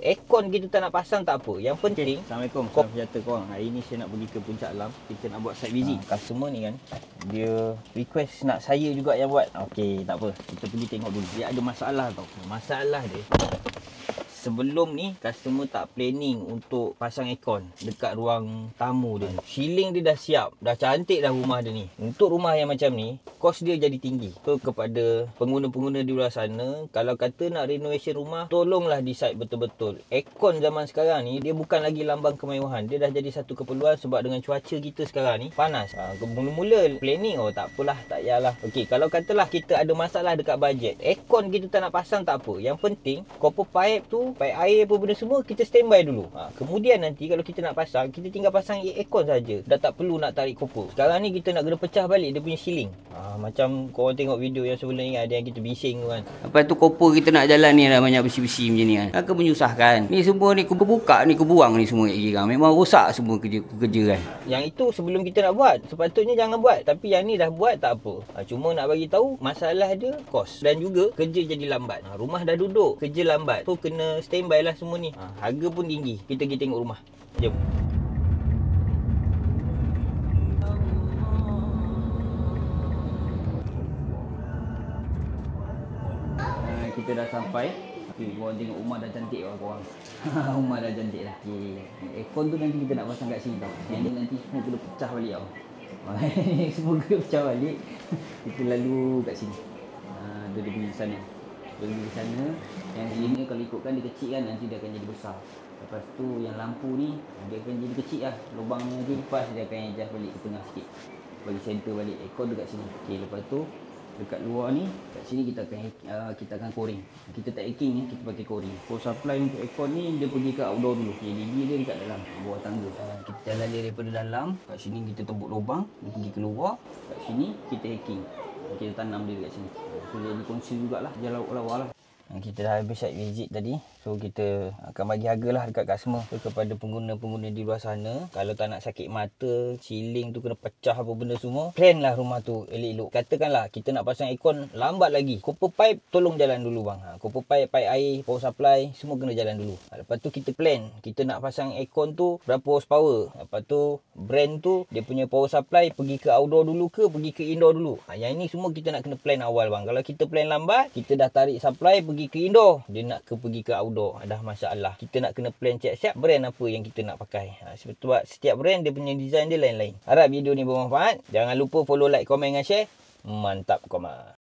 Aircon kita tak nak pasang tak apa. Yang penting, Assalamualaikum, salam sejahtera korang. Hari ni saya nak pergi ke Puncak Alam. Kita nak buat site visit. Customer ni kan, dia request nak saya juga yang buat. Okey, tak apa. Kita pergi tengok dulu. Dia ada masalah tau. Masalah dia, sebelum ni customer tak planning untuk pasang aircon dekat ruang tamu dia. Ceiling dia dah siap, dah cantik dah rumah dia ni. Untuk rumah yang macam ni, kos dia jadi tinggi. So kepada pengguna-pengguna di luar sana, kalau kata nak renovation rumah, tolonglah decide betul-betul. Aircon zaman sekarang ni, dia bukan lagi lambang kemewahan. Dia dah jadi satu keperluan sebab dengan cuaca kita sekarang ni panas. Mula-mula planning, oh tak apalah, tak payahlah. Okey, kalau katalah kita ada masalah dekat bajet, aircon kita tak nak pasang tak apa. Yang penting, copper pipe tu, pipe air apa benda semua kita standby dulu. Kemudian nanti kalau kita nak pasang, kita tinggal pasang aircon saja. Dah tak perlu nak tarik copper. Sekarang ni kita nak kena pecah balik dia punya ceiling. Macam korang tengok video yang sebelum ni, ada yang kita bising tu kan. Lepas tu copper kita nak jalan ni dah banyak besi-besi macam ni kan. Akan menyusahkan. Ni semua ni aku buka ni, aku buang ni semua lagi kan. Memang rosak semua kerja kan. Yang itu sebelum kita nak buat, sepatutnya jangan buat. Tapi yang ni dah buat tak apa. Cuma nak bagi tahu masalah dia kos dan juga kerja jadi lambat. Rumah dah duduk, kerja lambat. So kena standby lah semua ni. Harga pun tinggi. Kita pergi tengok rumah. Jom. Kita dah sampai. Okay, korang tengok rumah dah cantik lah korang. Rumah dah cantik lah. Okay. Aircon tu nanti kita nak pasang kat sini tau. Yang ni nanti semua kena pecah balik tau. Semua kena pecah balik. Kita lalu kat sini. Dia pergi sana. Dia pergi sana. Yang sini kalau ikutkan dia kecil kan, nanti dia akan jadi besar. Lepas tu yang lampu ni, dia akan jadi kecil lah. Lubangnya je lepas, dia akan adjust balik ke tengah sikit. Bagi center balik. Aircon dekat sini. Okay, lepas tu dekat luar ni, kat sini kita akan coring. Kita tak eking ni, kita pakai coring. Power supply untuk aircon ni dia pergi ke outdoor dulu. LED dia dekat dalam bawah tangga. Kita jalan dia daripada dalam. Kat sini kita tembuk lubang, dia pergi keluar. Kat sini kita hacking. Kita tanam dia dekat sini. So jadi kongsi jugalah, jalan lawa-lawa lah. Kita dah habis site visit tadi. So kita akan bagi hargalah dekat customer. So kepada pengguna-pengguna di luar sana, kalau tak nak sakit mata, ceiling tu kena pecah apa benda semua, plan lah rumah tu elok-elok. Katakanlah kita nak pasang aircon, lambat lagi. Copper pipe tolong jalan dulu bang. Copper pipe, pipe air, power supply, semua kena jalan dulu. Lepas tu kita plan, kita nak pasang aircon tu berapa horsepower. Lepas tu brand tu, dia punya power supply pergi ke outdoor dulu ke pergi ke indoor dulu. Yang ini semua kita nak kena plan awal bang. Kalau kita plan lambat, kita dah tarik supply pergi ke indoor, dia nak pergi ke outdoor, dah masalah. Kita nak kena plan siap-siap brand apa yang kita nak pakai. Sebab setiap brand dia punya design dia lain-lain. Harap video ni bermanfaat. Jangan lupa follow, like, komen dan share. Mantap koma.